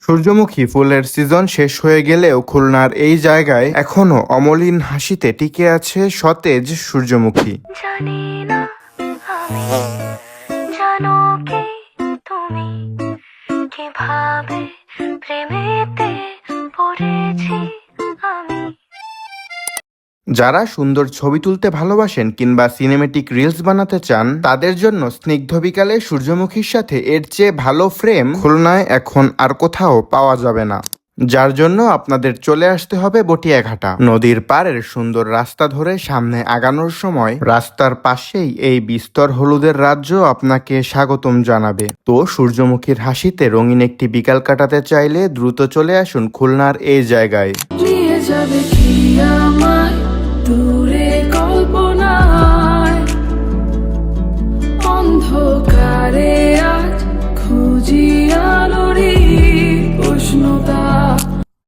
সূর্যমুখী ফুলের সিজন শেষ হয়ে গেলেও খুলনার এই জায়গায় এখনো অমলিন হাসিতে টিকে আছে সতেজ সূর্যমুখী। জানি না আমি জানো কি তুমি কিভাবে প্রেমেতে পড়েছি আমি। যারা সুন্দর ছবি তুলতে ভালোবাসেন কিংবা সিনেমেটিক রিলস বানাতে চান তাদের জন্য স্নিগ্ধ বিকালে সূর্যমুখীর সাথে এর চেয়ে ভালো ফ্রেম খুলনায় এখন আর কোথাও পাওয়া যাবে না, যার জন্য আপনাদের চলে আসতে হবে বটিয়াঘাটা। নদীর পাড়ের সুন্দর রাস্তা ধরে সামনে আগানোর সময় রাস্তার পাশেই এই বিস্তর হলুদের রাজ্য আপনাকে স্বাগতম জানাবে। তো সূর্যমুখীর হাসিতে রঙিন একটি বিকাল কাটাতে চাইলে দ্রুত চলে আসুন খুলনার এই জায়গায়। নিয়ে যাবে কি আমায় দূরে কল্পনায়, অন্ধকারে আজ খুঁজি আলো।